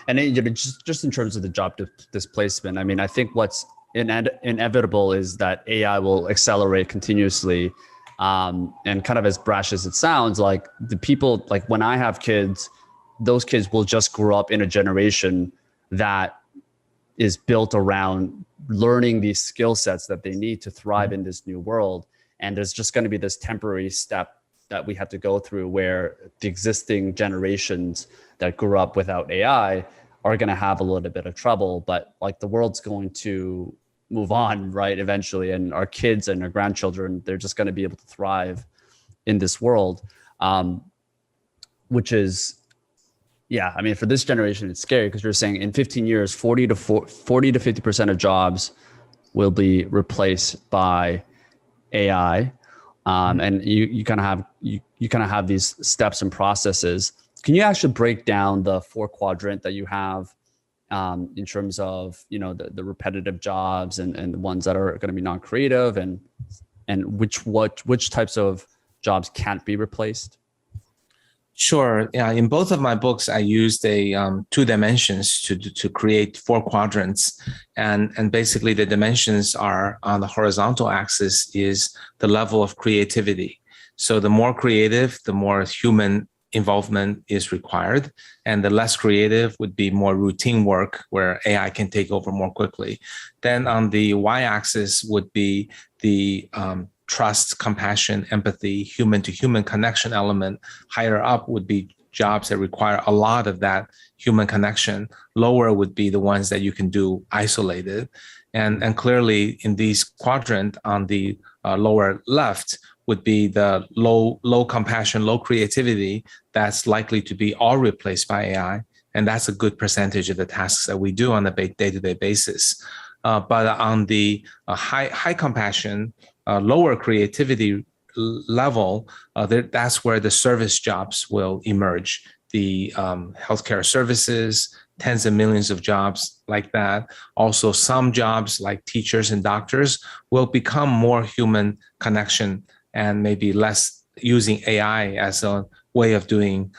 And just in terms of the job displacement, I mean, I think what's inevitable is that AI will accelerate continuously. And kind of as brash as it sounds, like the people, like when I have kids, those kids will just grow up in a generation that is built around learning these skill sets that they need to thrive in this new world. And there's just going to be this temporary step that we have to go through where the existing generations that grew up without AI are going to have a little bit of trouble, but like the world's going to move on, right? Eventually. And our kids and our grandchildren, they're just going to be able to thrive in this world. Which is, I mean, for this generation, it's scary because you're saying in 15 years, 40 to 50% of jobs will be replaced by AI. And you kind of have these steps and processes. Can you actually break down the 4 quadrant that you have in terms of the repetitive jobs and the ones that are going to be non-creative, and which types of jobs can't be replaced? Sure. Yeah. In both of my books, I used 2 dimensions to create 4 quadrants, and basically the dimensions are on the horizontal axis is the level of creativity. So the more creative, the more human involvement is required, and the less creative would be more routine work where AI can take over more quickly. Then on the y-axis would be the trust, compassion, empathy, human-to-human connection element. Higher up would be jobs that require a lot of that human connection. Lower would be the ones that you can do isolated. And clearly in these quadrant on the lower left would be the low compassion, low creativity that's likely to be all replaced by AI. And that's a good percentage of the tasks that we do on a day-to-day basis. But on the high compassion, lower creativity level, that's where the service jobs will emerge. The healthcare services, tens of millions of jobs like that. Also, some jobs like teachers and doctors will become more human connection and maybe less using AI as a way of doing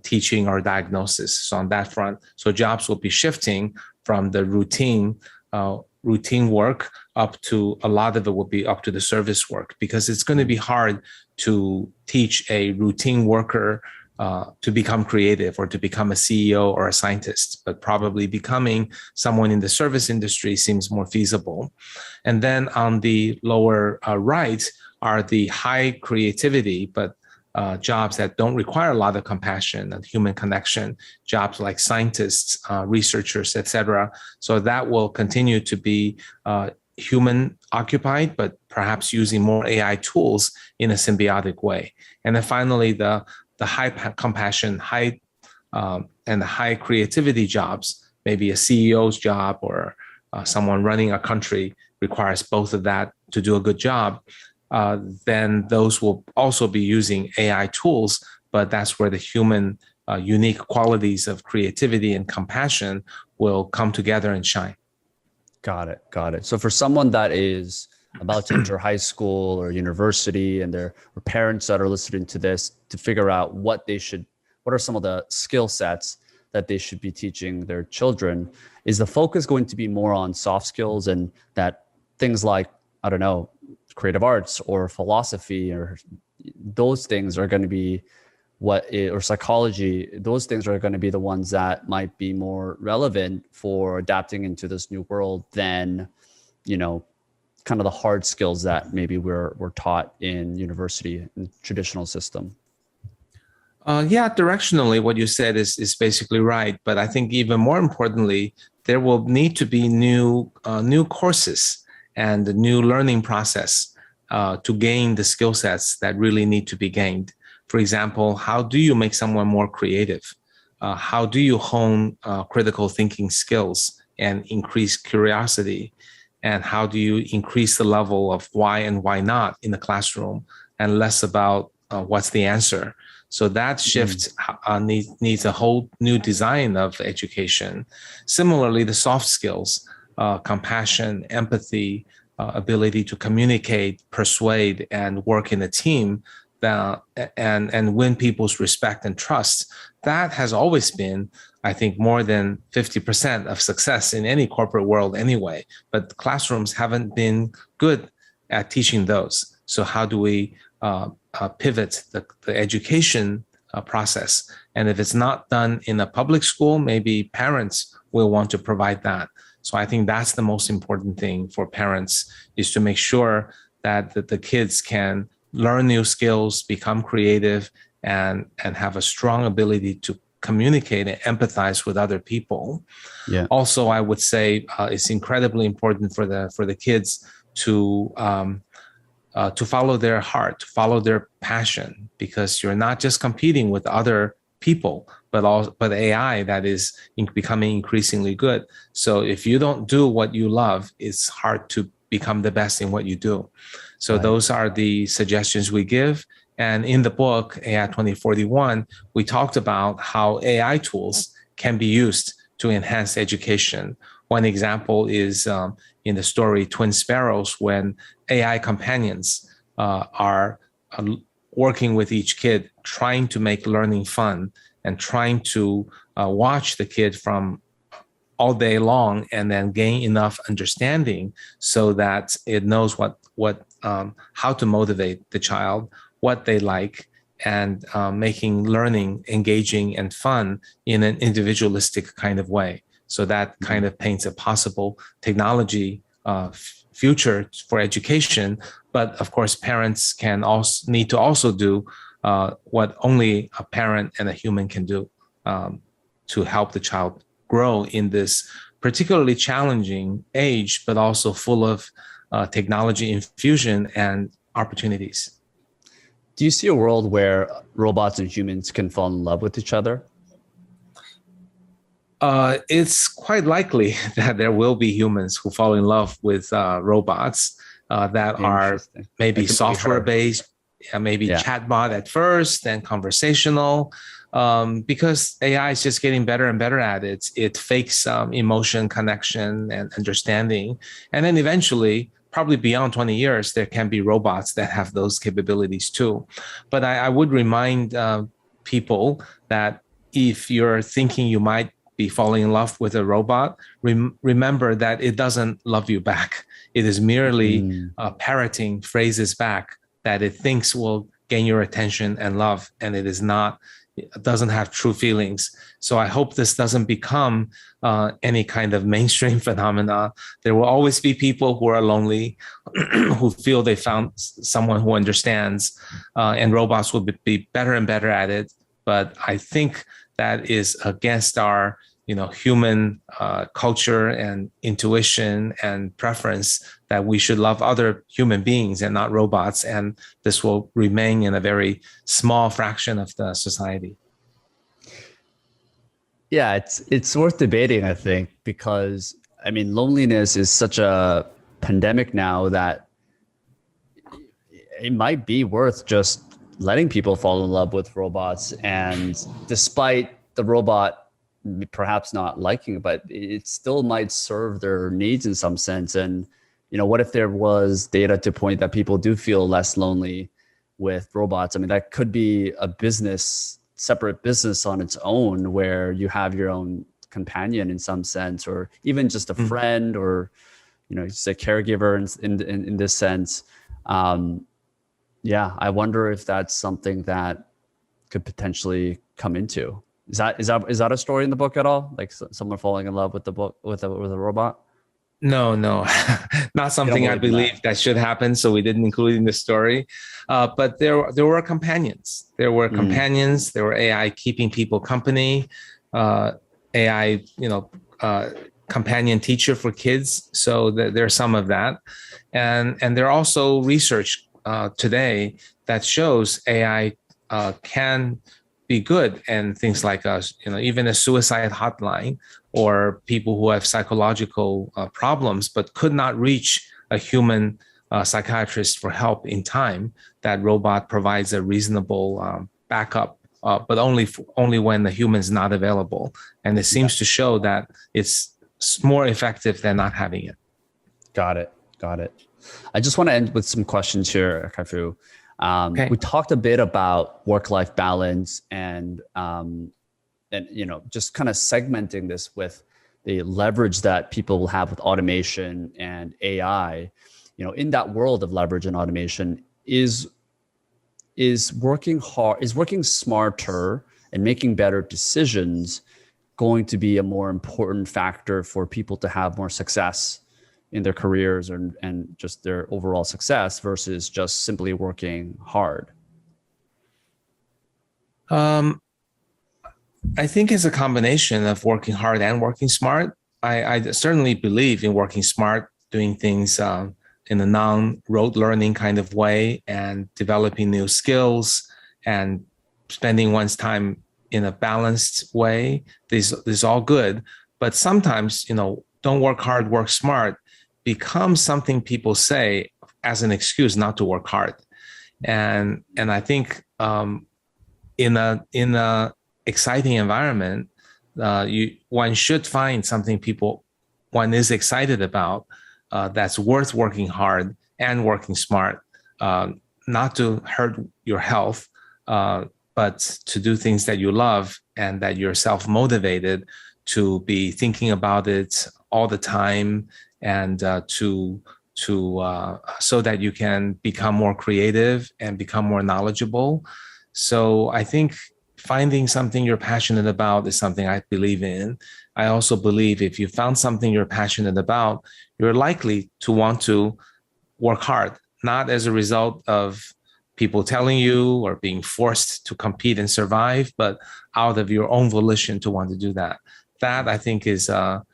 teaching or diagnosis. So on that front, so jobs will be shifting from the routine work up to a lot of it will be up to the service work, because it's going to be hard to teach a routine worker to become creative or to become a CEO or a scientist, but probably becoming someone in the service industry seems more feasible. And then on the lower right are the high creativity, but jobs that don't require a lot of compassion and human connection, jobs like scientists, researchers, etc. So that will continue to be human occupied, but perhaps using more AI tools in a symbiotic way. And then finally, the high compassion, and the high creativity jobs, maybe a CEO's job or someone running a country requires both of that to do a good job. Then those will also be using AI tools, but that's where the human unique qualities of creativity and compassion will come together and shine. Got it. Got it. So for someone that is about to enter high school or university and their or parents that are listening to this to figure out what are some of the skill sets that they should be teaching their children, is the focus going to be more on soft skills and that things like, I don't know, creative arts or philosophy or those things are going to be or psychology, those things are going to be the ones that might be more relevant for adapting into this new world than, kind of the hard skills that maybe we're taught in university and traditional system. Yeah, directionally, what you said is basically right. But I think even more importantly, there will need to be new courses and a new learning process to gain the skill sets that really need to be gained. For example, how do you make someone more creative? How do you hone critical thinking skills and increase curiosity? And how do you increase the level of why and why not in the classroom and less about what's the answer? So that shift needs a whole new design of education. Similarly, the soft skills, compassion, empathy, ability to communicate, persuade, and work in a team, and win people's respect and trust, that has always been, I think, more than 50% of success in any corporate world anyway. But classrooms haven't been good at teaching those. So how do we pivot the education process? And if it's not done in a public school, maybe parents will want to provide that. So I think that's the most important thing for parents, is to make sure that the kids can learn new skills, become creative, and have a strong ability to communicate and empathize with other people. Yeah. Also, I would say it's incredibly important for the kids to follow their heart, to follow their passion, because you're not just competing with other people, but AI that is becoming increasingly good. So if you don't do what you love, it's hard to become the best in what you do. So those are the suggestions we give. And in the book, AI 2041, we talked about how AI tools can be used to enhance education. One example is in the story Twin Sparrows, when AI companions are working with each kid, trying to make learning fun and trying to watch the kid from all day long and then gain enough understanding so that it knows how to motivate the child, what they like, and making learning engaging and fun in an individualistic kind of way. So that kind of paints a possible technology future for education. But of course, parents need to also do what only a parent and a human can do to help the child grow in this particularly challenging age, but also full of technology infusion and opportunities. Do you see a world where robots and humans can fall in love with each other? It's quite likely that there will be humans who fall in love with robots that are maybe software-based, maybe chatbot at first, then conversational, because AI is just getting better and better at it. It fakes emotion, connection, and understanding. And then eventually, probably beyond 20 years, there can be robots that have those capabilities too. But I would remind people that if you're thinking you might be falling in love with a robot, remember that it doesn't love you back. It is merely parroting phrases back that it thinks will gain your attention and love, and it doesn't have true feelings. So I hope this doesn't become any kind of mainstream phenomena. There will always be people who are lonely, who feel they found someone who understands, and robots will be better and better at it. But I think that is against our human culture and intuition and preference, that we should love other human beings and not robots. And this will remain in a very small fraction of the society. Yeah, it's worth debating, I think, because loneliness is such a pandemic now that it might be worth just letting people fall in love with robots. And despite the robot perhaps not liking it, but it still might serve their needs in some sense. And, what if there was data to point that people do feel less lonely with robots? I mean, that could be a separate business on its own, where you have your own companion in some sense, or even just a friend, or, just a caregiver in this sense. Yeah, I wonder if that's something that could potentially come into. Is that a story in the book at all? Like someone falling in love with the book with a robot? No, no, not You don't something I believe in that? believe that should happen. So we didn't include it in the story. But there were companions. There were Mm, companions. There were AI keeping people company. AI, companion teacher for kids. So there's some of that, and there are also research today that shows AI can be good, and things like even a suicide hotline, or people who have psychological problems but could not reach a human psychiatrist for help in time. That robot provides a reasonable backup, but only when the human's not available. And it yeah, seems to show that it's more effective than not having it. got it. Got it. I just want to end with some questions here, Kai-Fu. Okay. We talked a bit about work-life balance and just kind of segmenting this with the leverage that people will have with automation and AI. In that world of leverage and automation, is working smarter and making better decisions going to be a more important factor for people to have more success in their careers and just their overall success versus just simply working hard? Um, I think it's a combination of working hard and working smart. I certainly believe in working smart, doing things in a non-rote learning kind of way, and developing new skills, and spending one's time in a balanced way. This is all good, but sometimes don't work hard, work smart becomes something people say as an excuse not to work hard, and I think in a exciting environment, one should find something one is excited about, that's worth working hard and working smart, not to hurt your health, but to do things that you love and that you're self-motivated to be thinking about it all the time, and so that you can become more creative and become more knowledgeable. So I think finding something you're passionate about is something I believe in. I also believe if you found something you're passionate about, you're likely to want to work hard, not as a result of people telling you or being forced to compete and survive, but out of your own volition to want to do that. That I think is a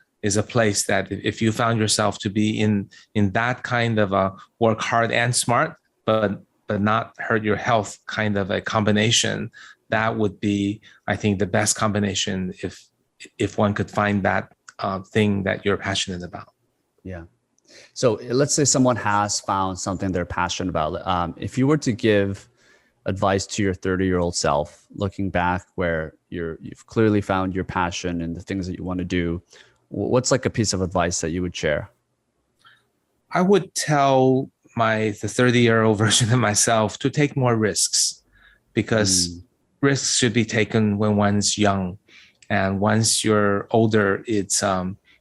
place that if you found yourself to be in that kind of a work hard and smart, but not hurt your health kind of a combination, that would be, I think, the best combination if one could find that thing that you're passionate about. Yeah. So let's say someone has found something they're passionate about. If you were to give advice to your 30-year-old self, looking back where you've clearly found your passion and the things that you want to do, what's like a piece of advice that you would share? I would tell the 30-year-old version of myself to take more risks, because risks should be taken when one's young, and once you're older, it's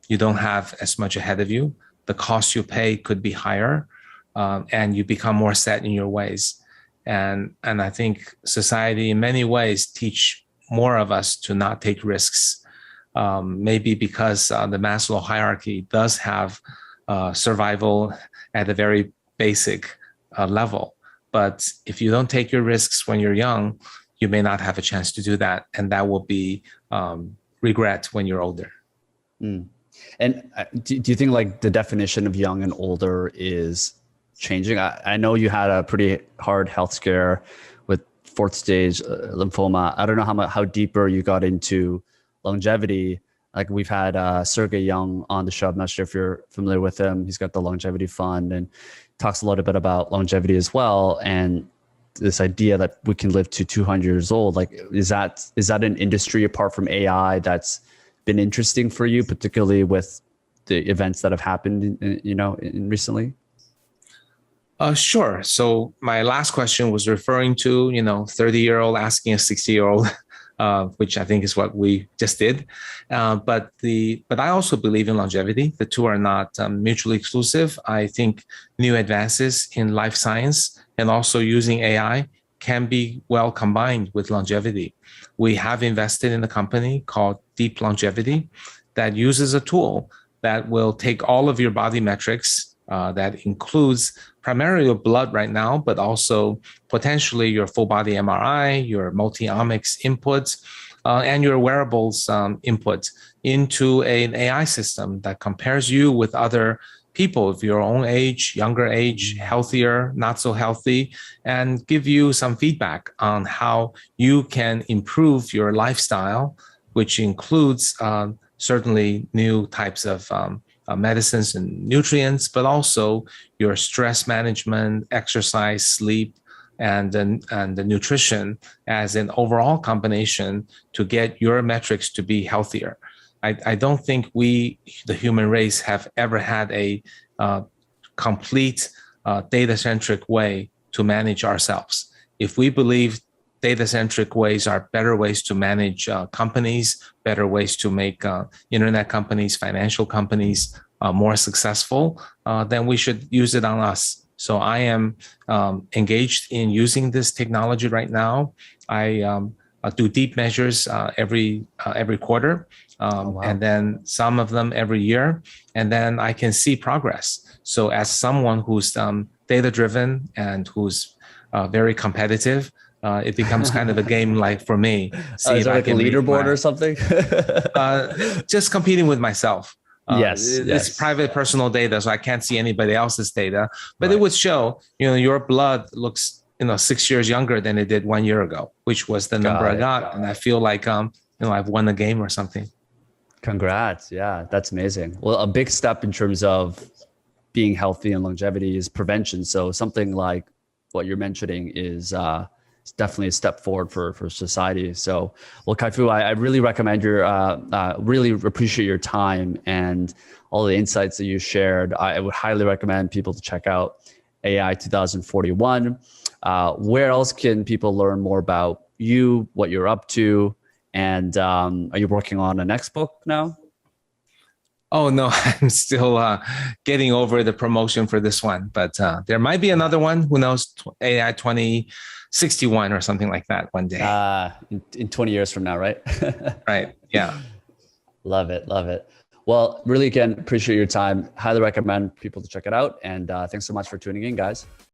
you don't have as much ahead of you. The cost you pay could be higher, and you become more set in your ways. And I think society in many ways teach more of us to not take risks. Maybe because the Maslow hierarchy does have survival at a very basic level. But if you don't take your risks when you're young, you may not have a chance to do that. And that will be regret when you're older. Mm. And do you think like the definition of young and older is changing? I know you had a pretty hard health scare with fourth stage lymphoma. I don't know how deeper you got into longevity. Like we've had Sergey Young on the show. I'm not sure if you're familiar with him. He's got the longevity fund and talks a little bit about longevity as well. And this idea that we can live to 200 years old. Like, is that an industry apart from AI that's been interesting for you, particularly with the events that have happened, in recently? Sure. So my last question was referring to, 30-year-old asking a 60-year-old, which I think is what we just did. But I also believe in longevity. The two are not mutually exclusive. I think new advances in life science and also using AI can be well combined with longevity. We have invested in a company called Deep Longevity that uses a tool that will take all of your body metrics, that includes primarily your blood right now, but also potentially your full body MRI, your multi-omics inputs, and your wearables input into an AI system that compares you with other people of your own age, younger age, healthier, not so healthy, and give you some feedback on how you can improve your lifestyle, which includes certainly new types of medicines and nutrients, but also your stress management, exercise, sleep, and the nutrition as an overall combination to get your metrics to be healthier. I don't think we, the human race, have ever had a complete data-centric way to manage ourselves. If we believe data-centric ways are better ways to manage companies, better ways to make internet companies, financial companies more successful, then we should use it on us. So I am engaged in using this technology right now. I do deep measures every quarter, wow. And then some of them every year, and then I can see progress. So as someone who's data-driven and who's very competitive, it becomes kind of a game like for me. See is there like a leaderboard or something? Just competing with myself. Yes, it's private personal data, so I can't see anybody else's data. But It would show, your blood looks, 6 years younger than it did 1 year ago, which was the number I got, and I feel like I've won the game or something. Congrats! Yeah, that's amazing. Well, a big step in terms of being healthy and longevity is prevention. So something like what you're mentioning is definitely a step forward for society. So, well, Kai-Fu, I really recommend really appreciate your time and all the insights that you shared. I would highly recommend people to check out AI 2041. Where else can people learn more about you, what you're up to, and are you working on a next book now? Oh, no, I'm still getting over the promotion for this one, but there might be another one. Who knows? AI 2061 or something like that one day. In 20 years from now, right? Right. Yeah. Love it. Love it. Well, really, again, appreciate your time. Highly recommend people to check it out. And thanks so much for tuning in, guys.